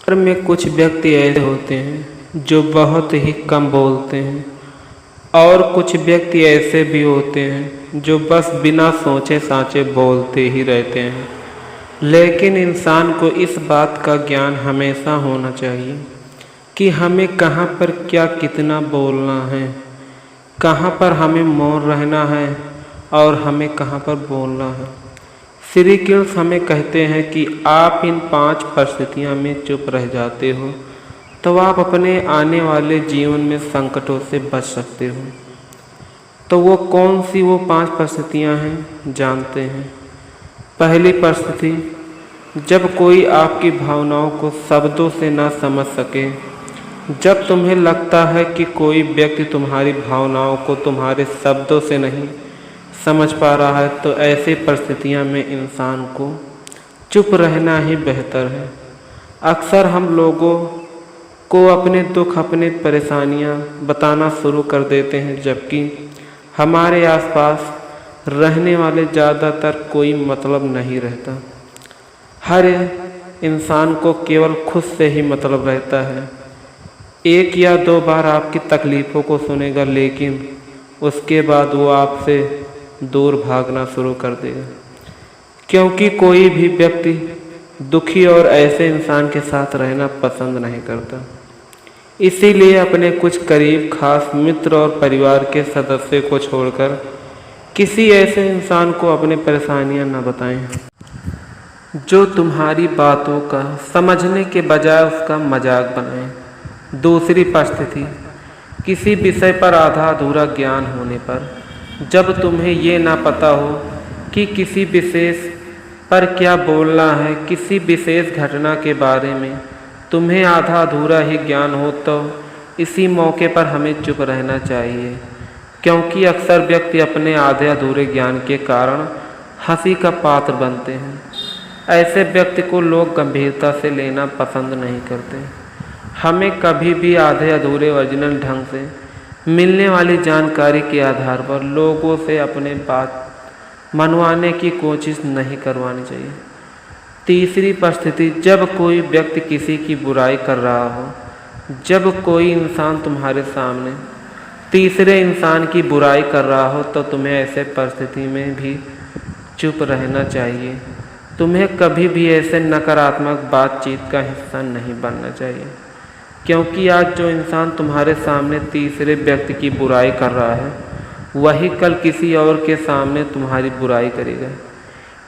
घर में कुछ व्यक्ति ऐसे होते हैं जो बहुत ही कम बोलते हैं और कुछ व्यक्ति ऐसे भी होते हैं जो बस बिना सोचे साचे बोलते ही रहते हैं। लेकिन इंसान को इस बात का ज्ञान हमेशा होना चाहिए कि हमें कहाँ पर क्या कितना बोलना है, कहाँ पर हमें मौन रहना है और हमें कहाँ पर बोलना है। श्री कृष्ण हमें कहते हैं कि आप इन 5 परिस्थितियों में चुप रह जाते हो तो आप अपने आने वाले जीवन में संकटों से बच सकते हो। तो वो कौन सी वो 5 परिस्थितियाँ हैं, जानते हैं। पहली परिस्थिति, जब कोई आपकी भावनाओं को शब्दों से ना समझ सके। जब तुम्हें लगता है कि कोई व्यक्ति तुम्हारी भावनाओं को तुम्हारे शब्दों से नहीं समझ पा रहा है, तो ऐसी परिस्थितियों में इंसान को चुप रहना ही बेहतर है। अक्सर हम लोगों को अपने दुख, अपनी परेशानियां बताना शुरू कर देते हैं, जबकि हमारे आसपास रहने वाले ज़्यादातर कोई मतलब नहीं रहता। हर इंसान को केवल खुद से ही मतलब रहता है। 1 या 2 बार आपकी तकलीफ़ों को सुनेगा, लेकिन उसके बाद वो आपसे दूर भागना शुरू कर देगा, क्योंकि कोई भी व्यक्ति दुखी और ऐसे इंसान के साथ रहना पसंद नहीं करता। इसीलिए अपने कुछ करीब खास मित्र और परिवार के सदस्य को छोड़कर किसी ऐसे इंसान को अपनी परेशानियां न बताएं जो तुम्हारी बातों का समझने के बजाय उसका मजाक बनाए। दूसरी परिस्थिति, किसी विषय पर आधा अधूरा ज्ञान होने पर। जब तुम्हें ये ना पता हो कि किसी विशेष पर क्या बोलना है, किसी विशेष घटना के बारे में तुम्हें आधा अधूरा ही ज्ञान हो, तो इसी मौके पर हमें चुप रहना चाहिए, क्योंकि अक्सर व्यक्ति अपने आधे अधूरे ज्ञान के कारण हंसी का पात्र बनते हैं। ऐसे व्यक्ति को लोग गंभीरता से लेना पसंद नहीं करते। हमें कभी भी आधे अधूरे ओरिजिनल ढंग से मिलने वाली जानकारी के आधार पर लोगों से अपने बात मनवाने की कोशिश नहीं करवानी चाहिए। तीसरी परिस्थिति, जब कोई व्यक्ति किसी की बुराई कर रहा हो। जब कोई इंसान तुम्हारे सामने तीसरे इंसान की बुराई कर रहा हो, तो तुम्हें ऐसे परिस्थिति में भी चुप रहना चाहिए। तुम्हें कभी भी ऐसे नकारात्मक बातचीत का हिस्सा नहीं बनना चाहिए, क्योंकि आज जो इंसान तुम्हारे सामने तीसरे व्यक्ति की बुराई कर रहा है, वही कल किसी और के सामने तुम्हारी बुराई करेगा।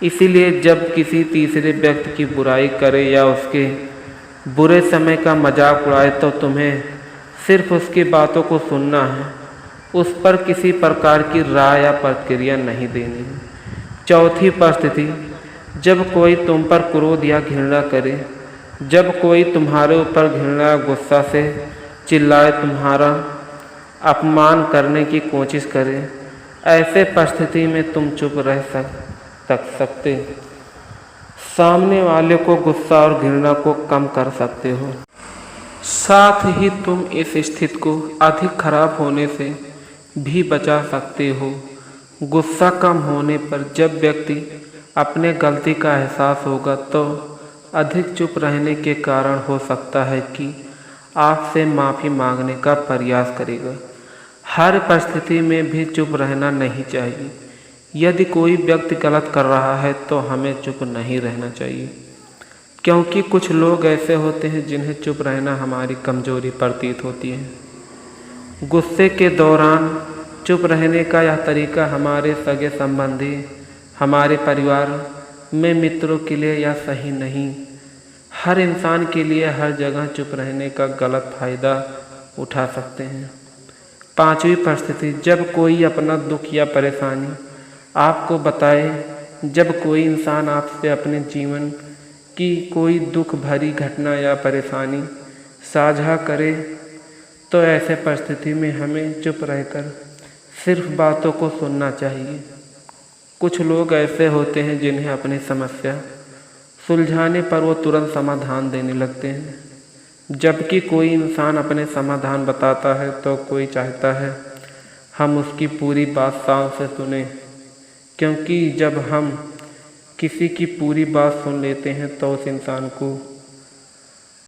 इसीलिए जब किसी तीसरे व्यक्ति की बुराई करे या उसके बुरे समय का मजाक उड़ाए, तो तुम्हें सिर्फ उसकी बातों को सुनना है, उस पर किसी प्रकार की राय या प्रतिक्रिया नहीं देनी है। चौथी परिस्थिति, जब कोई तुम पर क्रोध या घृणा करे। जब कोई तुम्हारे ऊपर घृणा गुस्सा से चिल्लाए, तुम्हारा अपमान करने की कोशिश करे, ऐसे परिस्थिति में तुम चुप रह सकते सामने वाले को गुस्सा और घृणा को कम कर सकते हो। साथ ही तुम इस स्थिति को अधिक खराब होने से भी बचा सकते हो। गुस्सा कम होने पर जब व्यक्ति अपने गलती का एहसास होगा, तो अधिक चुप रहने के कारण हो सकता है कि आपसे माफ़ी मांगने का प्रयास करेगा। हर परिस्थिति में भी चुप रहना नहीं चाहिए। यदि कोई व्यक्ति गलत कर रहा है, तो हमें चुप नहीं रहना चाहिए, क्योंकि कुछ लोग ऐसे होते हैं जिन्हें चुप रहना हमारी कमजोरी प्रतीत होती है। गुस्से के दौरान चुप रहने का यह तरीका हमारे सगे संबंधी, हमारे परिवार में मित्रों के लिए यह सही नहीं। हर इंसान के लिए हर जगह चुप रहने का गलत फ़ायदा उठा सकते हैं। पांचवी परिस्थिति, जब कोई अपना दुख या परेशानी आपको बताए। जब कोई इंसान आपसे अपने जीवन की कोई दुख भरी घटना या परेशानी साझा करे, तो ऐसे परिस्थिति में हमें चुप रहकर सिर्फ बातों को सुनना चाहिए। कुछ लोग ऐसे होते हैं जिन्हें अपनी समस्या सुलझाने पर वो तुरंत समाधान देने लगते हैं। जबकि कोई इंसान अपने समाधान बताता है, तो कोई चाहता है हम उसकी पूरी बात शान से सुने, क्योंकि जब हम किसी की पूरी बात सुन लेते हैं तो उस इंसान को